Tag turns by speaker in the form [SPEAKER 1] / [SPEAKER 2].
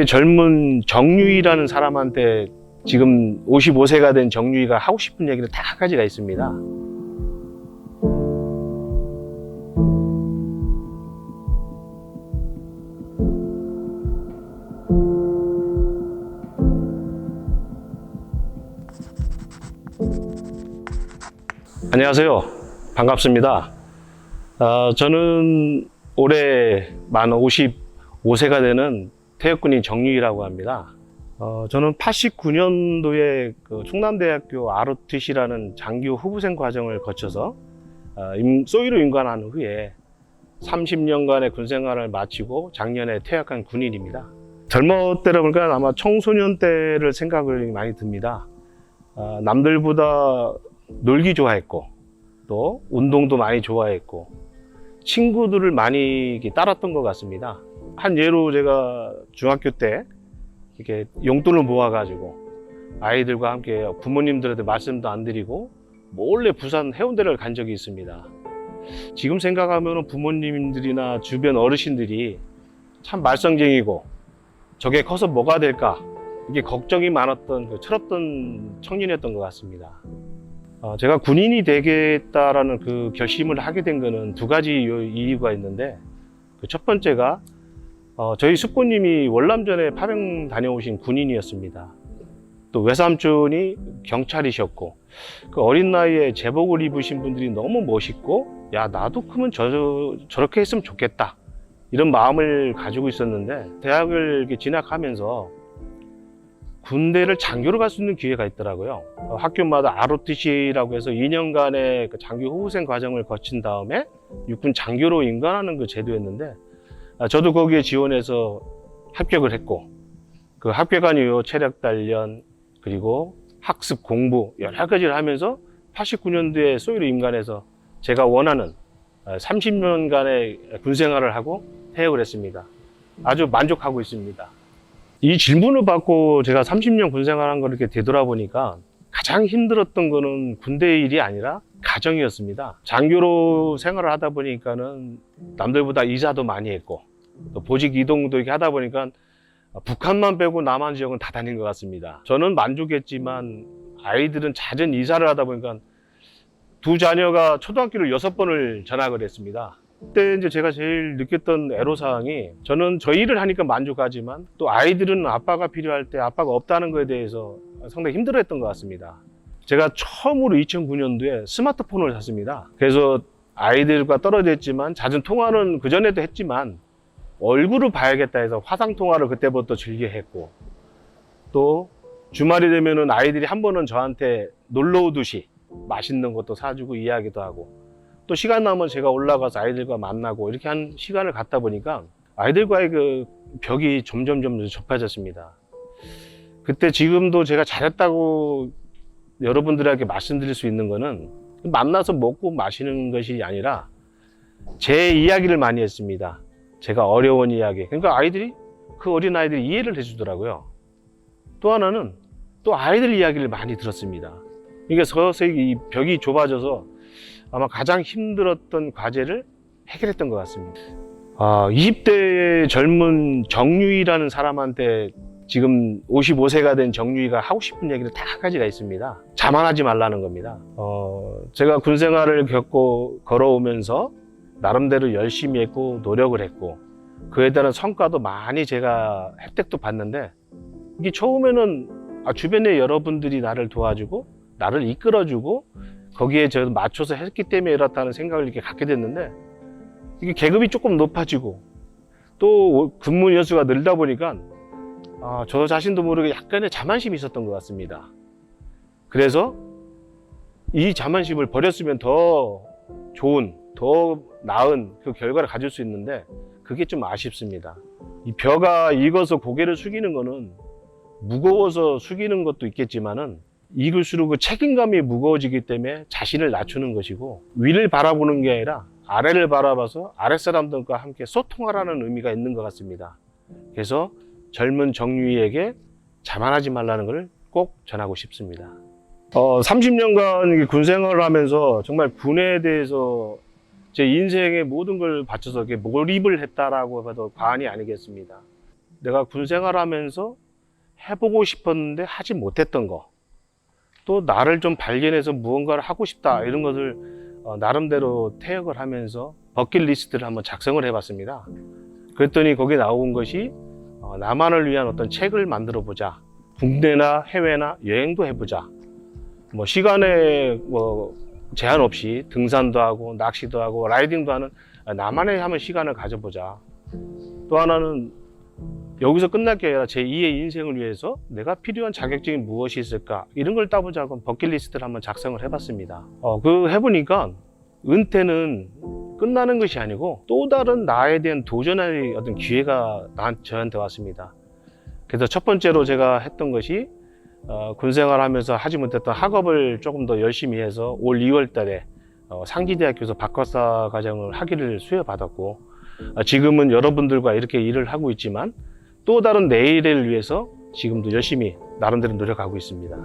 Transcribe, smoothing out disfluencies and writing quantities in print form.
[SPEAKER 1] 20대의 젊은 정유이라는 사람한테 지금 55세가 된 정유이가 하고 싶은 얘기는 다 한 가지가 있습니다. 안녕하세요. 반갑습니다. 저는 올해 만 55세가 되는 태역군인 정유이라고 합니다. 저는 89년도에 그 충남대학교 ROTC라는 장교 후보생 과정을 거쳐서 소위로 임관한 후에 30년간의 군생활을 마치고 작년에 퇴역한 군인입니다. 젊었을 때라 보니까 아마 청소년 때를 생각을 많이 듭니다. 남들보다 놀기 좋아했고 또 운동도 많이 좋아했고 친구들을 많이 따랐던 것 같습니다. 한 예로 제가 중학교 때 이렇게 용돈을 모아가지고 아이들과 함께 부모님들한테 말씀도 안 드리고 몰래 부산 해운대를 간 적이 있습니다. 지금 생각하면 부모님들이나 주변 어르신들이 참 말썽쟁이고 저게 커서 뭐가 될까 이게 걱정이 많았던 그 철없던 청년이었던 것 같습니다. 제가 군인이 되겠다라는 그 결심을 하게 된 거는 두 가지 이유가 있는데, 그 첫 번째가 저희 숙부님이 월남전에 파병 다녀오신 군인이었습니다. 또 외삼촌이 경찰이셨고, 그 어린 나이에 제복을 입으신 분들이 너무 멋있고, 야 나도 크면 저렇게 했으면 좋겠다 이런 마음을 가지고 있었는데, 대학을 이렇게 진학하면서 군대를 장교로 갈 수 있는 기회가 있더라고요. 학교마다 ROTC라고 해서 2년간의 그 장교 후보생 과정을 거친 다음에 육군 장교로 임관하는 그 제도였는데, 저도 거기에 지원해서 합격을 했고, 그 합격한 이후 체력 단련 그리고 학습 공부 여러 가지를 하면서 89년도에 소위로 임관해서 제가 원하는 30년간의 군생활을 하고 퇴역을 했습니다. 아주 만족하고 있습니다. 이 질문을 받고 제가 30년 군생활한 걸 이렇게 되돌아보니까 가장 힘들었던 거는 군대 일이 아니라 가정이었습니다. 장교로 생활을 하다 보니까는 남들보다 이사도 많이 했고 또 보직 이동도 이렇게 하다 보니까 북한만 빼고 남한 지역은 다 다닌 것 같습니다. 저는 만족했지만 아이들은 잦은 이사를 하다 보니까 두 자녀가 초등학교를 6번을 전학을 했습니다. 그때 이제 제가 제일 느꼈던 애로사항이, 저는 저 일을 하니까 만족하지만 또 아이들은 아빠가 필요할 때 아빠가 없다는 거에 대해서 상당히 힘들어했던 것 같습니다. 제가 처음으로 2009년도에 스마트폰을 샀습니다. 그래서 아이들과 떨어져 있지만 잦은 통화는 그전에도 했지만 얼굴을 봐야겠다 해서 화상통화를 그때부터 즐겨 했고, 또 주말이 되면은 아이들이 한 번은 저한테 놀러 오듯이 맛있는 것도 사주고 이야기도 하고, 또 시간 나면 제가 올라가서 아이들과 만나고 이렇게 한 시간을 갖다 보니까 아이들과의 그 벽이 점점 좁아졌습니다. 그때 지금도 제가 잘했다고 여러분들에게 말씀드릴 수 있는 거는 만나서 먹고 마시는 것이 아니라 제 이야기를 많이 했습니다. 제가 어려운 이야기. 그러니까 아이들이, 그 어린 아이들이 이해를 해주더라고요. 또 하나는 또 아이들 이야기를 많이 들었습니다. 이게 서서히 이 벽이 좁아져서 아마 가장 힘들었던 과제를 해결했던 것 같습니다. 20대의 젊은 정유이라는 사람한테 지금 55세가 된 정유이가 하고 싶은 얘기는 다 한 가지가 있습니다. 자만하지 말라는 겁니다. 제가 군생활을 겪고 걸어오면서 나름대로 열심히 했고 노력을 했고 그에 따른 성과도 많이 제가 혜택도 봤는데, 이게 처음에는 주변에 여러분들이 나를 도와주고 나를 이끌어주고 거기에 저 맞춰서 했기 때문에 이렇다는 생각을 이렇게 갖게 됐는데, 이게 계급이 조금 높아지고 또 근무 연수가 늘다 보니까 저 자신도 모르게 약간의 자만심이 있었던 것 같습니다. 그래서 이 자만심을 버렸으면 더 좋은, 더 나은 그 결과를 가질 수 있는데 그게 좀 아쉽습니다. 이 벼가 익어서 고개를 숙이는 거는 무거워서 숙이는 것도 있겠지만은 익을수록 그 책임감이 무거워지기 때문에 자신을 낮추는 것이고, 위를 바라보는 게 아니라 아래를 바라봐서 아랫사람들과 함께 소통하라는 의미가 있는 것 같습니다. 그래서 젊은 정유이에게 자만하지 말라는 것을 꼭 전하고 싶습니다. 30년간 군생활을 하면서 정말 군에 대해서 제 인생의 모든 걸 바쳐서 몰입을 했다라고 해도 과언이 아니겠습니다. 내가 군 생활하면서 해보고 싶었는데 하지 못했던 거, 또 나를 좀 발견해서 무언가를 하고 싶다 이런 것을 나름대로 태역을 하면서 버킷리스트를 한번 작성을 해봤습니다. 그랬더니 거기 나온 것이 나만을 위한 어떤 책을 만들어 보자, 국내나 해외나 여행도 해보자, 뭐 시간에 뭐 제한 없이 등산도 하고 낚시도 하고 라이딩도 하는 나만의 한번 시간을 가져보자. 또 하나는 여기서 끝날 게 아니라 제2의 인생을 위해서 내가 필요한 자격증이 무엇이 있을까, 이런 걸 따보자고 버킷리스트를 한번 작성을 해봤습니다. 그 해보니까 은퇴는 끝나는 것이 아니고 또 다른 나에 대한 도전의 어떤 기회가 저한테 왔습니다. 그래서 첫 번째로 제가 했던 것이 군생활하면서 하지 못했던 학업을 조금 더 열심히 해서 올 2월 달에 상지대학교에서 박사과 과정을 학위를 수여받았고, 지금은 여러분들과 이렇게 일을 하고 있지만 또 다른 내일을 위해서 지금도 열심히 나름대로 노력하고 있습니다.